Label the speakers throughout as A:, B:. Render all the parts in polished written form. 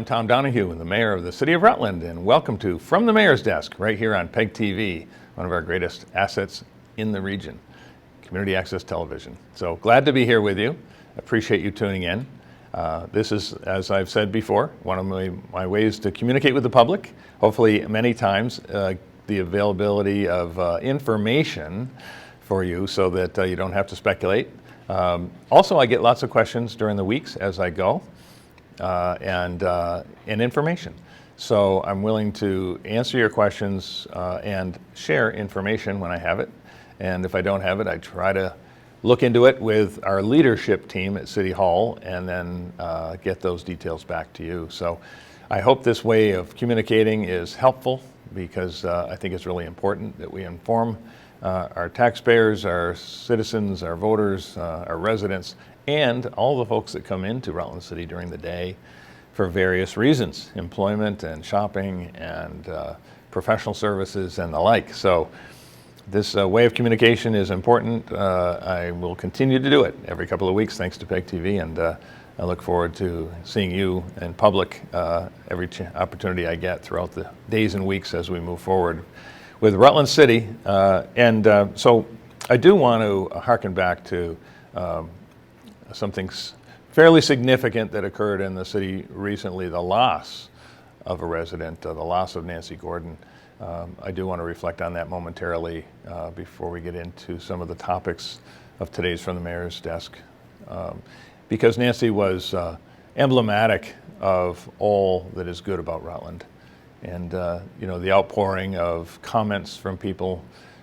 A: I'm Tom Donahue, the mayor of the city of Rutland, and welcome to From the Mayor's Desk, right here on PEG TV, one of our greatest assets in the region, community access television. So glad to be here with you. Appreciate you tuning in. This is, as I've said before, one of my ways to communicate with the public. Hopefully many times the availability of information for you so that you don't have to speculate. Also, I get lots of questions during the weeks as I go. And information. So I'm willing to answer your questions and share information when I have it. And if I don't have it, I try to look into it with our leadership team at City Hall and then get those details back to you. So I hope this way of communicating is helpful because I think it's really important that we inform our taxpayers, our citizens, our voters, our residents, and all the folks that come into Rutland City during the day for various reasons, employment and shopping and professional services and the like. So this way of communication is important. I will continue to do it every couple of weeks thanks to PEG TV, and I look forward to seeing you in public every opportunity I get throughout the days and weeks as we move forward with Rutland City. So I do want to harken back to something fairly significant that occurred in the city recently, the loss of a resident, the loss of Nancy Gordon. I do want to reflect on that momentarily before we get into some of the topics of today's From the Mayor's Desk. Because Nancy was emblematic of all that is good about Rutland. And the outpouring of comments from people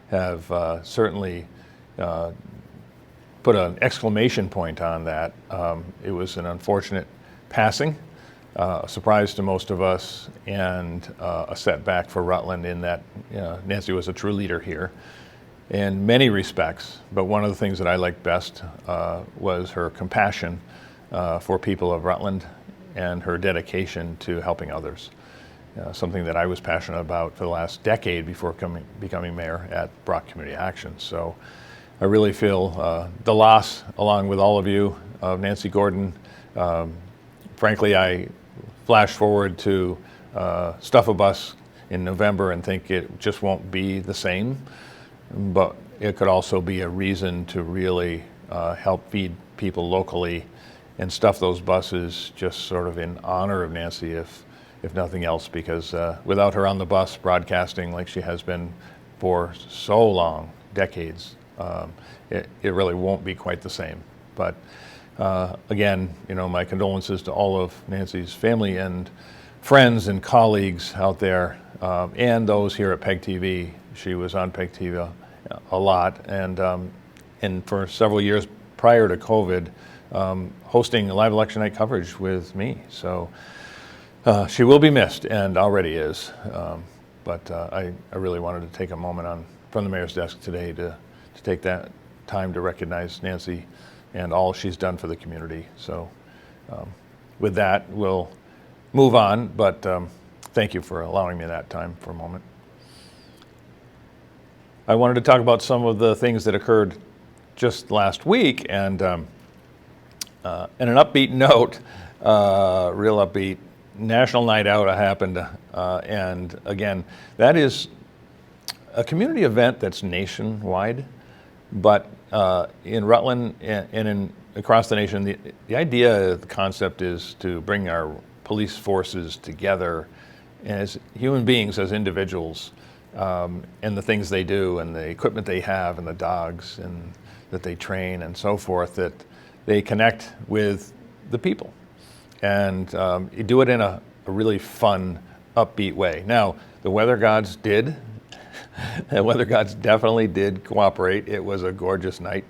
A: have certainly put an exclamation point on that. It was an unfortunate passing, a surprise to most of us, and a setback for Rutland in that Nancy was a true leader here in many respects. But one of the things that I liked best was her compassion for people of Rutland and her dedication to helping others. Something that I was passionate about for the last decade before becoming mayor at Brock Community Action. So I really feel the loss, along with all of you, of Nancy Gordon. Frankly, I flash forward to Stuff a Bus in November and think it just won't be the same, but it could also be a reason to really help feed people locally and stuff those buses just sort of in honor of Nancy, if nothing else, because without her on the bus broadcasting like she has been for so long, decades, it really won't be quite the same. But again, my condolences to all of Nancy's family and friends and colleagues out there, and those here at PEG TV. She was on PEG TV a lot, and for several years prior to COVID, hosting live election night coverage with me. So she will be missed, and already is. But I really wanted to take a moment from the Mayor's Desk today to take that time to recognize Nancy and all she's done for the community. So with that, we'll move on, but thank you for allowing me that time for a moment. I wanted to talk about some of the things that occurred just last week, and in an upbeat note, real upbeat, National Night Out happened, and again, that is a community event that's nationwide, but in Rutland and across the nation, the idea, the concept is to bring our police forces together as human beings, as individuals, and the things they do and the equipment they have and the dogs and that they train and so forth, that they connect with the people. And you do it in a really fun, upbeat way. Now, the weather gods did. The weather gods definitely did cooperate. It was a gorgeous night.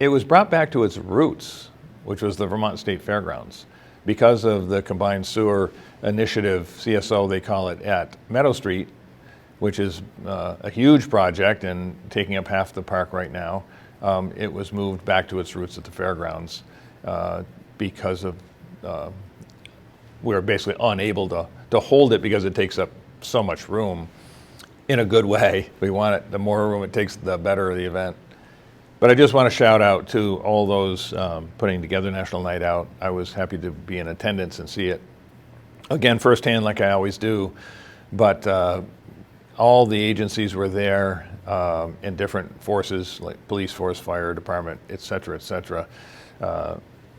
A: It was brought back to its roots, which was the Vermont State Fairgrounds, because of the combined sewer initiative, CSO they call it, at Meadow Street, which is a huge project and taking up half the park right now. It was moved back to its roots at the fairgrounds because of we're basically unable to hold it because it takes up so much room in a good way. We want it, the more room it takes, the better the event. But I just want to shout out to all those putting together National Night Out. I was happy to be in attendance and see it. again, firsthand like I always do, but all the agencies were there in different forces like police force, fire department, et cetera,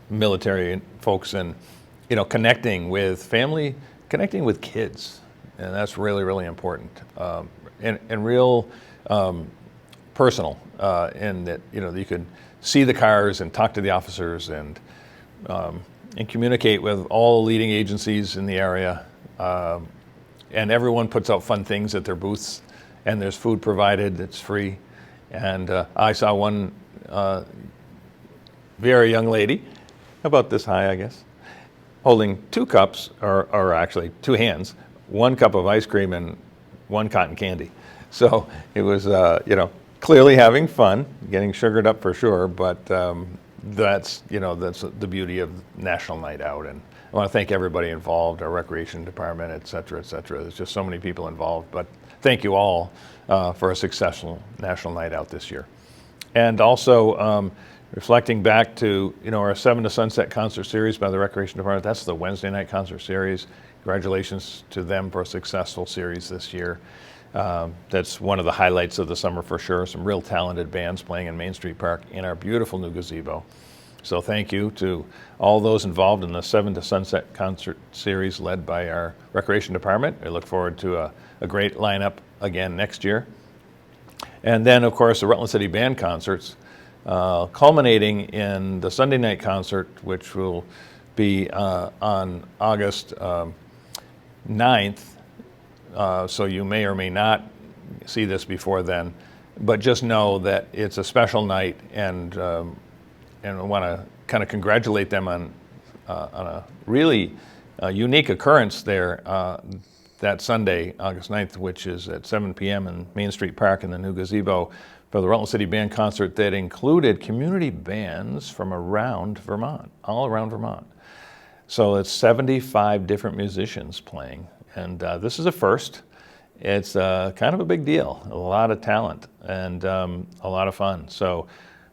A: military folks, and connecting with family, connecting with kids, and that's really, really important, and real personal, in that you could see the cars and talk to the officers and communicate with all leading agencies in the area. And everyone puts out fun things at their booths, and there's food provided, it's free. And I saw one very young lady, about this high, I guess, holding 2 cups, or actually 2 hands, 1 cup of ice cream and 1 cotton candy. So it was, clearly having fun, getting sugared up for sure, but that's the beauty of National Night Out. And I want to thank everybody involved, our recreation department, et cetera. There's just so many people involved, but thank you all for a successful National Night Out this year. And also reflecting back to our 7 to Sunset concert series by the recreation department. That's the Wednesday night concert series. Congratulations to them for a successful series this year. That's one of the highlights of the summer for sure. Some real talented bands playing in Main Street Park in our beautiful new gazebo. So thank you to all those involved in the 7 to Sunset concert series led by our recreation department. I look forward to a great lineup again next year. And then, of course, the Rutland City Band concerts, culminating in the Sunday night concert, which will be on August 9th. So you may or may not see this before then, but just know that it's a special night, and I want to kind of congratulate them on a really unique occurrence there that Sunday, August 9th, which is at 7 p.m. in Main Street Park in the new gazebo for the Rutland City Band concert that included community bands from around Vermont, all around Vermont. So it's 75 different musicians playing, and this is a first. It's kind of a big deal, a lot of talent, and a lot of fun. So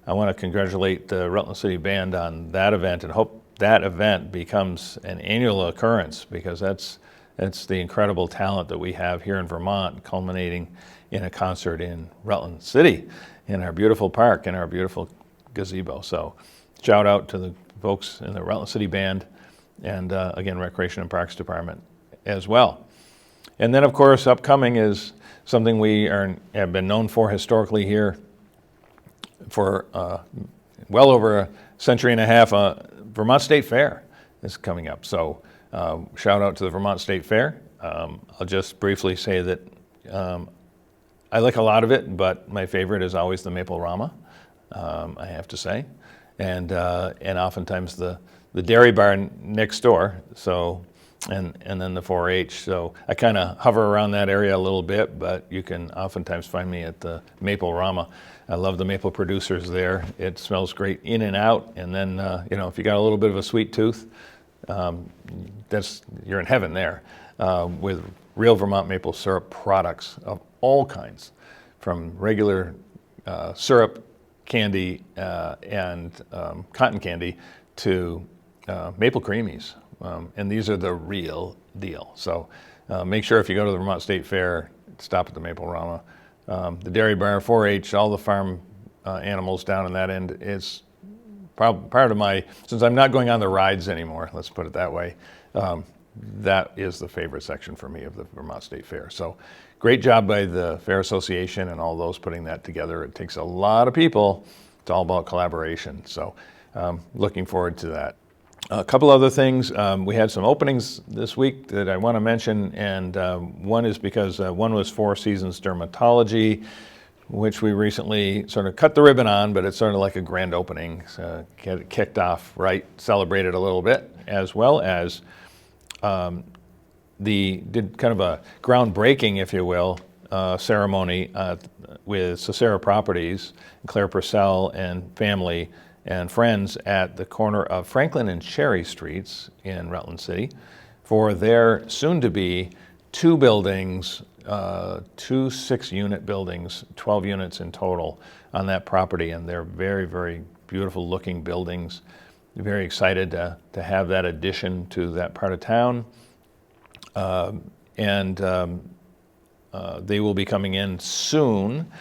A: I want to congratulate the Rutland City Band on that event, and hope that event becomes an annual occurrence, because that's the incredible talent that we have here in Vermont, culminating in a concert in Rutland City, in our beautiful park, in our beautiful gazebo. So shout out to the folks in the Rutland City Band, and again, Recreation and Parks Department as well. And then, of course, upcoming is something we have been known for historically here for well over a century and a half. Vermont State Fair is coming up. So shout out to the Vermont State Fair. I'll just briefly say that I like a lot of it, but my favorite is always the Maple Rama, I have to say, and oftentimes the dairy barn next door. So and then the 4-H. So I kind of hover around that area a little bit, but you can oftentimes find me at the Maple Rama. I love the maple producers there. It smells great in and out. And then, if you got a little bit of a sweet tooth, you're in heaven there, with real Vermont maple syrup products of all kinds, from regular syrup, candy, and cotton candy to maple creamies. And these are the real deal. So make sure if you go to the Vermont State Fair, stop at the Maple Rama. The dairy barn, 4-H, all the farm animals down in that end is part of my, since I'm not going on the rides anymore, let's put it that way, that is the favorite section for me of the Vermont State Fair. So great job by the Fair Association and all those putting that together. It takes a lot of people. It's all about collaboration. So looking forward to that. A couple other things. We had some openings this week that I want to mention, and one is because one was Four Seasons Dermatology, which we recently sort of cut the ribbon on, but it's sort of like a grand opening. Get it kicked off right, celebrated a little bit, as well as did kind of a groundbreaking, if you will, ceremony with Cicera Properties, Claire Purcell and family and friends at the corner of Franklin and Cherry Streets in Rutland City for their soon-to-be 2 buildings, 2 6-unit buildings, 12 units in total on that property, and they're very, very beautiful-looking buildings. Very excited to have that addition to that part of town. and they will be coming in soon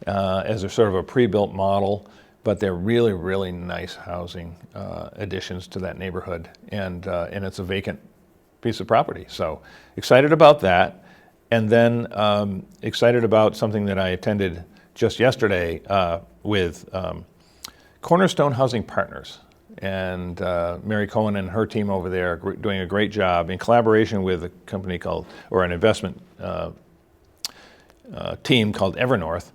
A: as a sort of a pre-built model, but they're really, really nice housing additions to that neighborhood, and it's a vacant piece of property. So excited about that, and then excited about something that I attended just yesterday with Cornerstone Housing Partners, and Mary Cohen and her team over there are doing a great job in collaboration with a company called, or an investment team called Evernorth,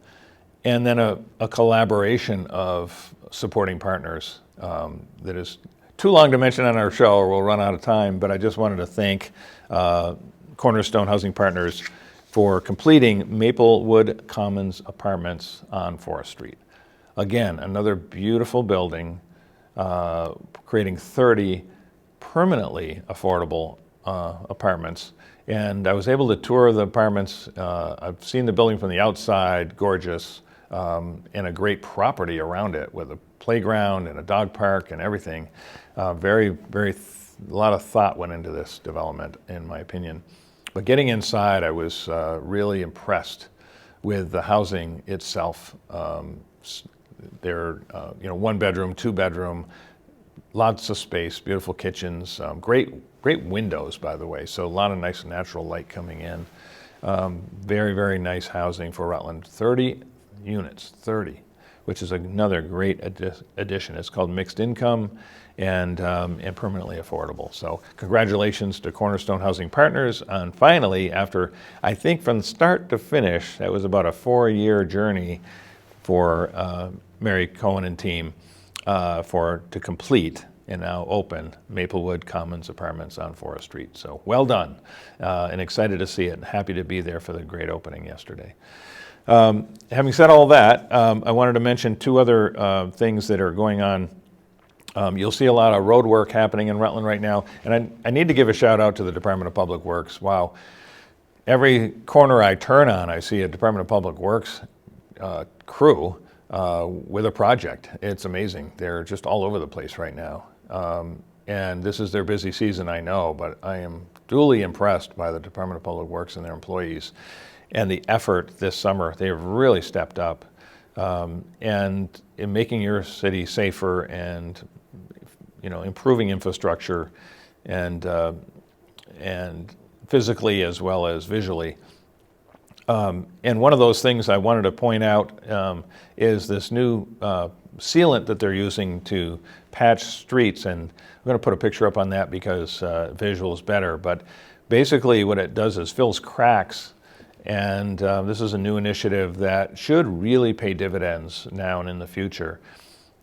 A: and then a collaboration of supporting partners that is too long to mention on our show or we'll run out of time, but I just wanted to thank Cornerstone Housing Partners for completing Maplewood Commons Apartments on Forest Street. Again, another beautiful building, creating 30 permanently affordable apartments. And I was able to tour the apartments. I've seen the building from the outside, gorgeous, and a great property around it with a playground and a dog park and everything. A lot of thought went into this development, in my opinion. But getting inside, I was really impressed with the housing itself. They're, 1 bedroom, 2 bedroom, lots of space, beautiful kitchens, great windows, by the way. So a lot of nice natural light coming in. Very, very nice housing for Rutland. 30 units, 30, which is another great addition. It's called mixed income and permanently affordable. So congratulations to Cornerstone Housing Partners on finally, after I think from start to finish, that was about a 4-year journey for Mary Cohen and team to complete and now open Maplewood Commons Apartments on Forest Street. So well done, and excited to see it, and happy to be there for the great opening yesterday. Having said all that, I wanted to mention 2 other things that are going on. You'll see a lot of road work happening in Rutland right now, and I need to give a shout out to the Department of Public Works. Wow, every corner I turn on, I see a Department of Public Works crew with a project. It's amazing. They're just all over the place right now. And this is their busy season, I know, but I am duly impressed by the Department of Public Works and their employees and the effort this summer. They have really stepped up and in making your city safer and improving infrastructure and physically as well as visually. And one of those things I wanted to point out is this new sealant that they're using to patch streets, and I'm going to put a picture up on that because visual is better. But basically what it does is fills cracks, and this is a new initiative that should really pay dividends now and in the future.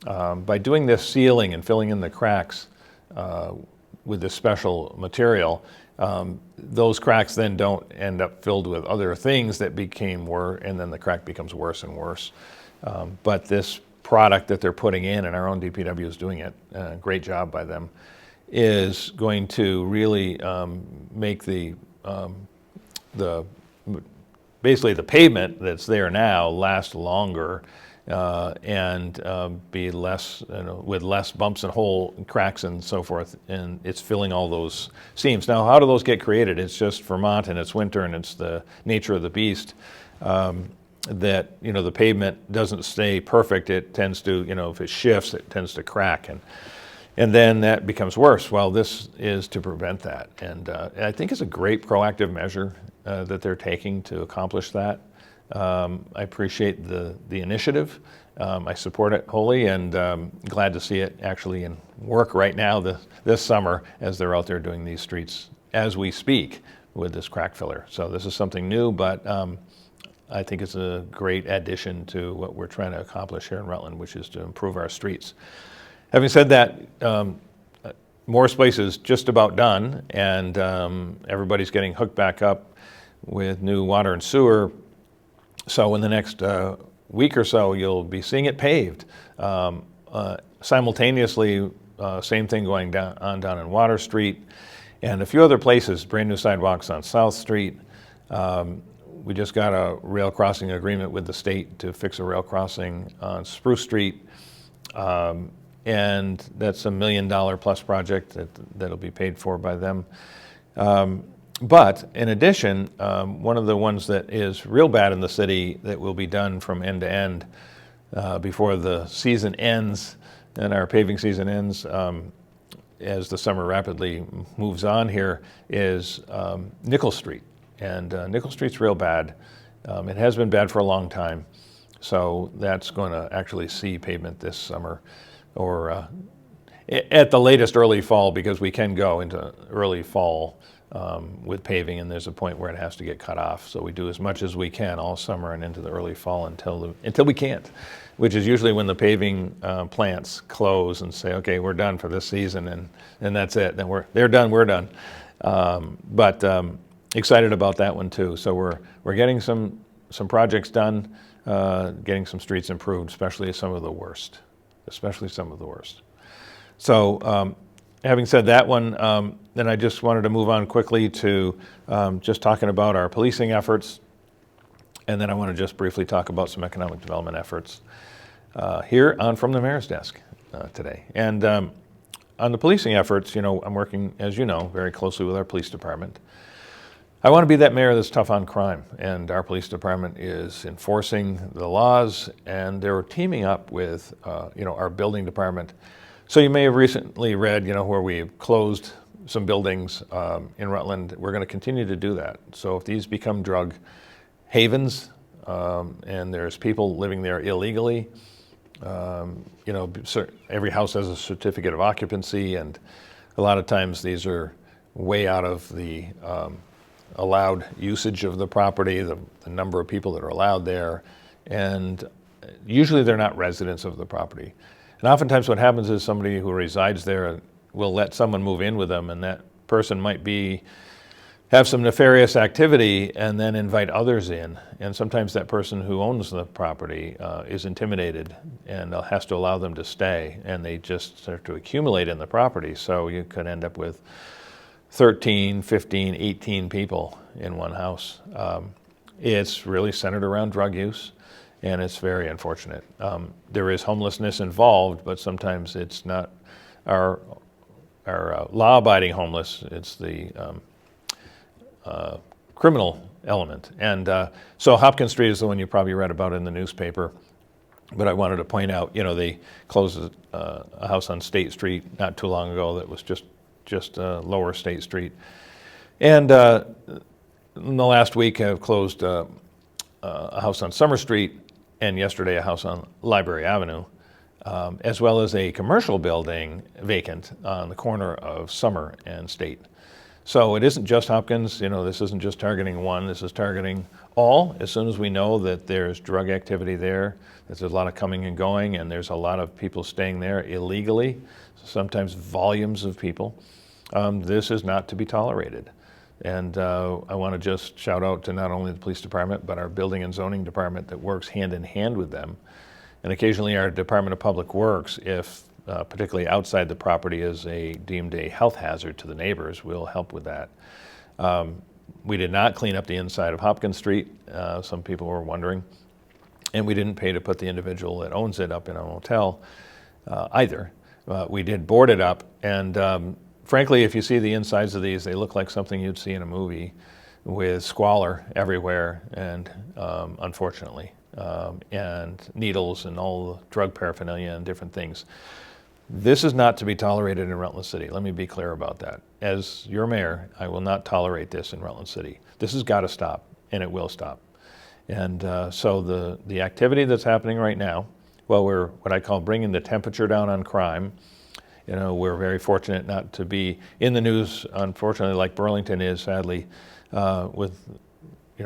A: By doing this sealing and filling in the cracks with this special material, those cracks then don't end up filled with other things that became worse, and then the crack becomes worse and worse. But this product that they're putting in, and our own DPW is doing it, great job by them, is going to really make basically the pavement that's there now last longer and be less, with less bumps and hole cracks and so forth, and it's filling all those seams. Now, how do those get created? It's just Vermont, and it's winter, and it's the nature of the beast that the pavement doesn't stay perfect. It tends to, if it shifts, it tends to crack, and then that becomes worse. Well, this is to prevent that, and I think it's a great proactive measure that they're taking to accomplish that. I appreciate the initiative. I support it wholly, and glad to see it actually in work right now this summer as they're out there doing these streets as we speak with this crack filler. So this is something new, but I think it's a great addition to what we're trying to accomplish here in Rutland, which is to improve our streets. Having said that, Morris Place is just about done, and everybody's getting hooked back up with new water and sewer. So in the next week or so, you'll be seeing it paved. Simultaneously, same thing going down in Water Street, and a few other places, brand new sidewalks on South Street. We just got a rail crossing agreement with the state to fix a rail crossing on Spruce Street, and that's $1 million plus project that'll be paid for by them. But in addition, one of the ones that is real bad in the city that will be done from end to end before the season ends and our paving season ends, as the summer rapidly moves on here, is Nickel Street. And Nickel Street's real bad. It has been bad for a long time. So that's going to actually see pavement this summer, or at the latest early fall, because we can go into early fall with paving, and there's a point where it has to get cut off. So we do as much as we can all summer and into the early fall until we can't, which is usually when the paving plants close and say, okay, we're done for this season, and that's it. Then they're done, we're done. But excited about that one too. So we're getting some projects done, getting some streets improved, especially some of the worst. So having said that one, then I just wanted to move on quickly to just talking about our policing efforts. And then I want to just briefly talk about some economic development efforts here on From the Mayor's Desk today. And on the policing efforts, I'm working, as you know, very closely with our police department. I want to be that mayor that's tough on crime, and our police department is enforcing the laws, and they're teaming up with, our building department. So you may have recently read, where we've closed some buildings in Rutland. We're going to continue to do that. So if these become drug havens, and there's people living there illegally, every house has a certificate of occupancy, and a lot of times these are way out of the allowed usage of the property, the number of people that are allowed there, and usually they're not residents of the property. And oftentimes what happens is somebody who resides there will let someone move in with them, and that person might have some nefarious activity and then invite others in. And sometimes that person who owns the property is intimidated and has to allow them to stay, and they just start to accumulate in the property. So you could end up with 13, 15, 18 people in one house. It's really centered around drug use, and it's very unfortunate. There is homelessness involved, but sometimes it's not our law-abiding homeless, it's the criminal element. And so Hopkins Street is the one you probably read about in the newspaper, but I wanted to point out, they closed a house on State Street not too long ago that was just lower State Street. And in the last week have closed a house on Summer Street, and yesterday a house on Library Avenue, as well as a commercial building vacant on the corner of Summer and State. So it isn't just Hopkins, this isn't just targeting one, this is targeting all. As soon as we know that there's drug activity there, there's a lot of coming and going, and there's a lot of people staying there illegally, sometimes volumes of people, this is not to be tolerated. And I want to just shout out to not only the police department, but our building and zoning department that works hand in hand with them. And occasionally our Department of Public Works, if particularly outside the property is deemed a health hazard to the neighbors, will help with that. We did not clean up the inside of Hopkins Street. Some people were wondering. And we didn't pay to put the individual that owns it up in a motel either. We did board it up, and frankly, if you see the insides of these, they look like something you'd see in a movie, with squalor everywhere, and unfortunately, and needles and all the drug paraphernalia and different things. This is not to be tolerated in Rutland City. Let me be clear about that. As your mayor, I will not tolerate this in Rutland City. This has got to stop, and it will stop. And so the activity that's happening right now, well, we're what I call bringing the temperature down on crime. We're very fortunate not to be in the news, unfortunately, like Burlington is, sadly, with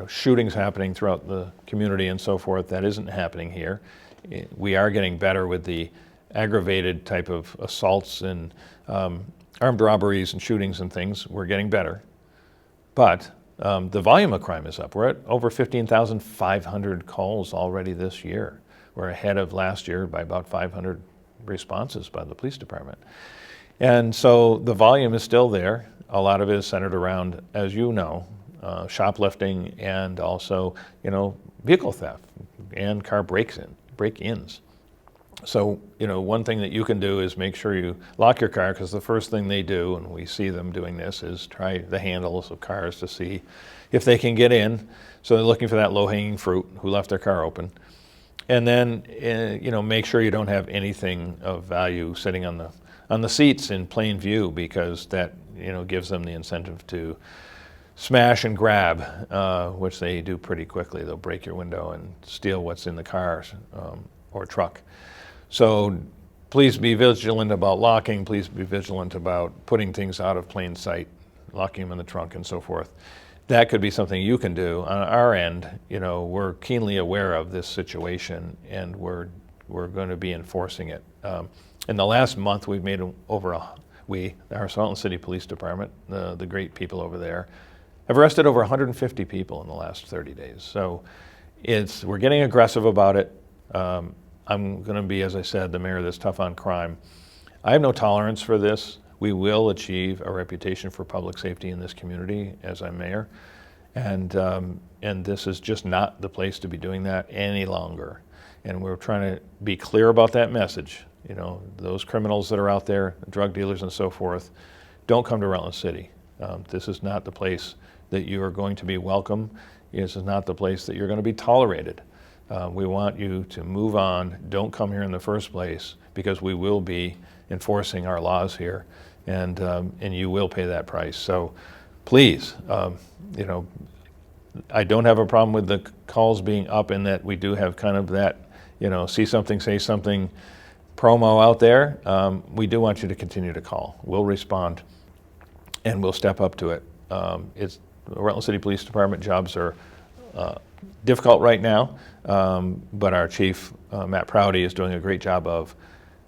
A: shootings happening throughout the community and so forth. That isn't happening here. We are getting better with the aggravated type of assaults and armed robberies and shootings and things. We're getting better. But the volume of crime is up. We're at over 15,500 calls already this year. We're ahead of last year by about 500 responses by the police department. And so the volume is still there. A lot of it is centered around, as you know, shoplifting and also, vehicle theft and car break-ins. So, one thing that you can do is make sure you lock your car, because the first thing they do, and we see them doing this, is try the handles of cars to see if they can get in. So they're looking for that low-hanging fruit, who left their car open. And then, make sure you don't have anything of value sitting on the seats in plain view, because that, gives them the incentive to smash and grab, which they do pretty quickly. They'll break your window and steal what's in the car or truck. So please be vigilant about locking. Please be vigilant about putting things out of plain sight, locking them in the trunk and so forth. That could be something you can do. On our end, we're keenly aware of this situation, and we're going to be enforcing it. In the last month, we've made our Rutland City Police Department, the great people over there, have arrested over 150 people in the last 30 days. So we're getting aggressive about it. I'm going to be, as I said, the mayor that's tough on crime. I have no tolerance for this. We will achieve a reputation for public safety in this community as I'm mayor. And this is just not the place to be doing that any longer. And we're trying to be clear about that message. Those criminals that are out there, drug dealers and so forth, don't come to Rutland City. This is not the place that you are going to be welcome. This is not the place that you're going to be tolerated. We want you to move on. Don't come here in the first place, because we will be enforcing our laws here, and you will pay that price. So please, I don't have a problem with the calls being up, in that we do have kind of that, see something, say something promo out there. We do want you to continue to call. We'll respond, and we'll step up to it. The Rutland City Police Department jobs are difficult right now, but our chief, Matt Prouty, is doing a great job of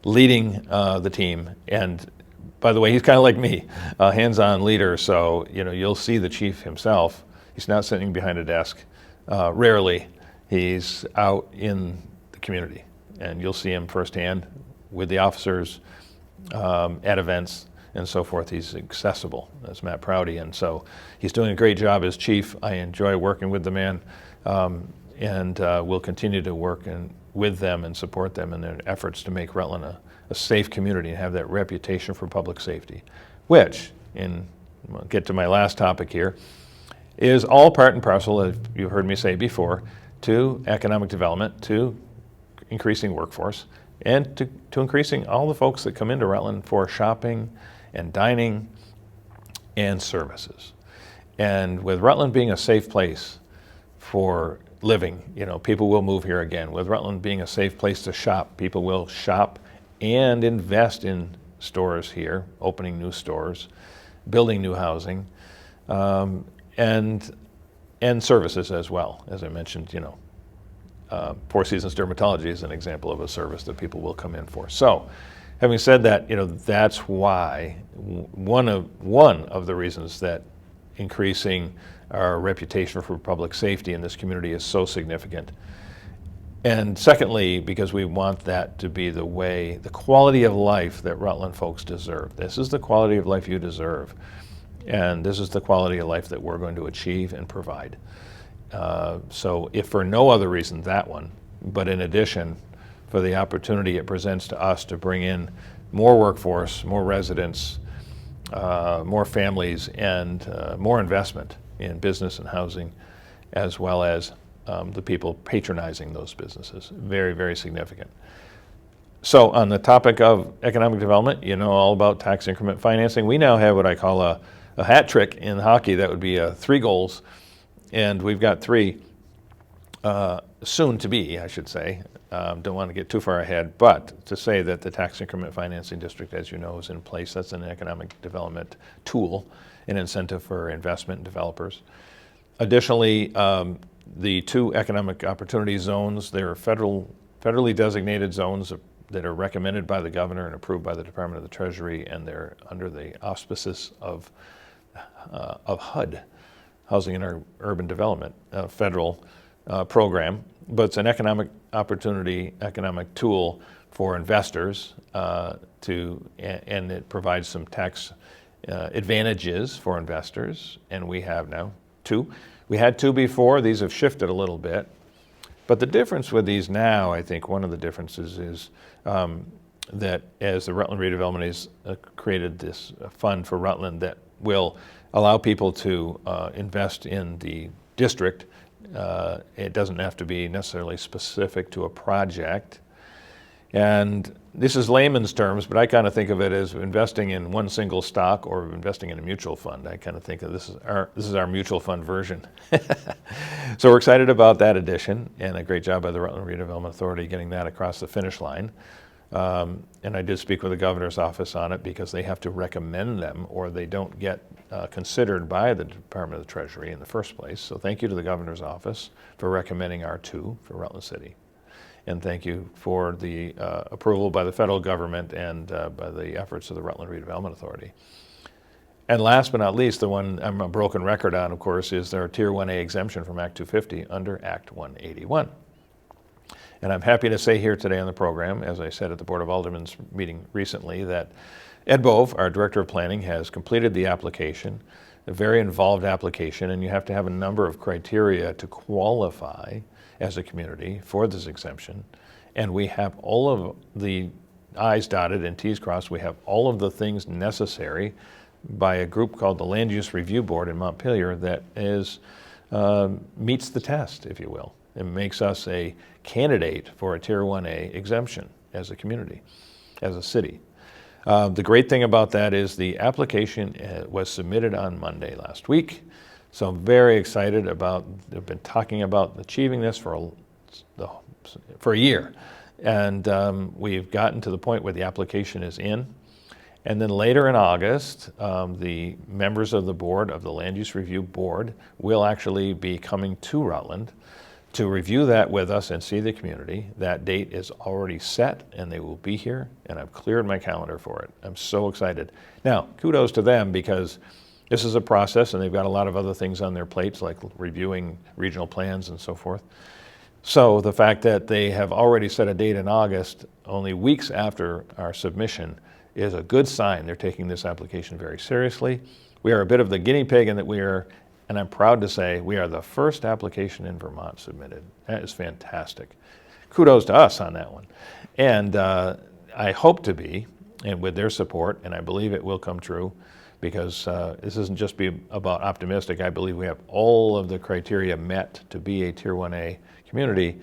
A: leading the team. And by the way, he's kind of like me, a hands-on leader. So, you'll see the chief himself. He's not sitting behind a desk. Rarely. He's out in the community, and you'll see him firsthand with the officers at events and so forth. He's accessible. That's Matt Prouty, and so he's doing a great job as chief. I enjoy working with the man, and we'll continue to work with them and support them in their efforts to make Rutland a safe community and have that reputation for public safety, which, I'll get to my last topic here, is all part and parcel, as you've heard me say before, to economic development, to increasing workforce, and to increasing all the folks that come into Rutland for shopping and dining and services. And with Rutland being a safe place for living, people will move here again. With Rutland being a safe place to shop, people will shop and invest in stores here, opening new stores, building new housing, and services as well. As I mentioned, Four Seasons Dermatology is an example of a service that people will come in for. So, having said that, that's why one of the reasons that increasing our reputation for public safety in this community is so significant. And secondly, because we want that to be the quality of life that Rutland folks deserve. This is the quality of life you deserve. And this is the quality of life that we're going to achieve and provide. So if for no other reason, that one, but in addition, for the opportunity it presents to us to bring in more workforce, more residents, more families, and more investment in business and housing, as well as the people patronizing those businesses. Very, very significant. So on the topic of economic development, all about tax increment financing. We now have what I call a hat trick in hockey. That would be 3 goals, and we've got 3 soon to be, I should say. Don't want to get too far ahead, but to say that the tax increment financing district, as you know, is in place. That's an economic development tool, an incentive for investment and developers. Additionally, the 2 economic opportunity zones, they're federally designated zones that are recommended by the governor and approved by the Department of the Treasury, and they're under the auspices of HUD, Housing and Urban Development, federal program. But it's an economic opportunity, economic tool for investors, and it provides some tax advantages for investors. And we have now 2. We had 2 before. These have shifted a little bit. But the difference with these now, I think one of the differences is that as the Rutland redevelopment has created this fund for Rutland that will allow people to invest in the district. It doesn't have to be necessarily specific to a project. And this is layman's terms, but I kind of think of it as investing in one single stock or investing in a mutual fund. I kind of think of this is our mutual fund version. So we're excited about that addition, and a great job by the Rutland Redevelopment Authority getting that across the finish line. And I did speak with the governor's office on it because they have to recommend them or they don't get considered by the Department of the Treasury in the first place. So thank you to the governor's office for recommending R2 for Rutland City. And thank you for the approval by the federal government and by the efforts of the Rutland Redevelopment Authority. And last but not least, the one I'm a broken record on, of course, is their Tier 1A exemption from Act 250 under Act 181. And I'm happy to say here today on the program, as I said at the Board of Aldermen's meeting recently, that Ed Bove, our Director of Planning, has completed the application, a very involved application, and you have to have a number of criteria to qualify as a community for this exemption. And we have all of the I's dotted and T's crossed. We have all of the things necessary by a group called the Land Use Review Board in Montpelier that meets the test, if you will. It makes us a candidate for a Tier 1A exemption as a community, as a city. The great thing about that is the application was submitted on Monday last week. So I'm very excited about, I've been talking about achieving this for a year. And we've gotten to the point where the application is in. And then later in August, the members of the board, of the Land Use Review Board, will actually be coming to Rutland to review that with us and see the community. That date is already set and they will be here, and I've cleared my calendar for it. I'm so excited. Now, kudos to them because this is a process and they've got a lot of other things on their plates like reviewing regional plans and so forth. So the fact that they have already set a date in August, only weeks after our submission, is a good sign. They're taking this application very seriously. We are a bit of the guinea pig in that we are, and I'm proud to say, we are the first application in Vermont submitted. That is fantastic. Kudos to us on that one. And I hope to be, and with their support, and I believe it will come true, because this isn't just be about optimistic. I believe we have all of the criteria met to be a Tier 1A community.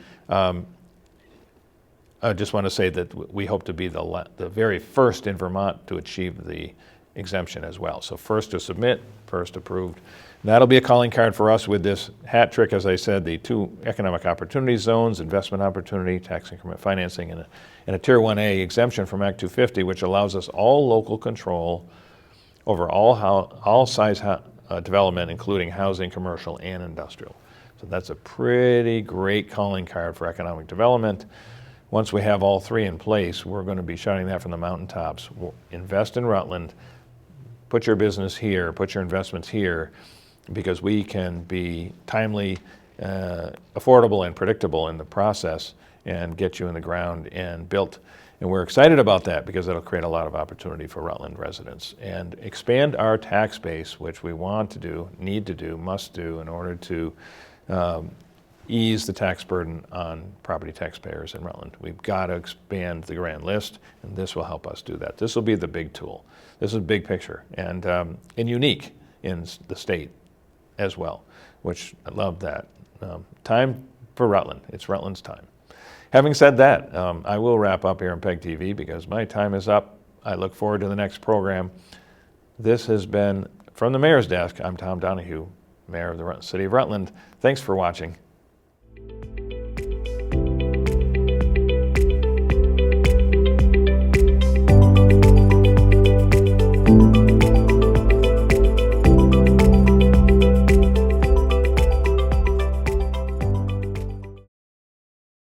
A: I just want to say that we hope to be the very first in Vermont to achieve the exemption as well. So first to submit, first approved. And that'll be a calling card for us with this hat trick, as I said, the 2 economic opportunity zones, investment opportunity, tax increment financing, and a Tier 1A exemption from Act 250, which allows us all local control over all size development, including housing, commercial, and industrial. So that's a pretty great calling card for economic development. Once we have all 3 in place, we're going to be shouting that from the mountaintops. We'll invest in Rutland, put your business here, put your investments here, because we can be timely, affordable, and predictable in the process and get you in the ground and built. And we're excited about that because it'll create a lot of opportunity for Rutland residents and expand our tax base, which we want to do, need to do, must do in order to ease the tax burden on property taxpayers in Rutland. We've got to expand the grand list, and this will help us do that. This will be the big tool. This is big picture and unique in the state as well, which I love that. Time for Rutland. It's Rutland's time. Having said that, I will wrap up here on PEG TV because my time is up. I look forward to the next program. This has been From the Mayor's Desk. I'm Tom Donahue, Mayor of the City of Rutland. Thanks for watching.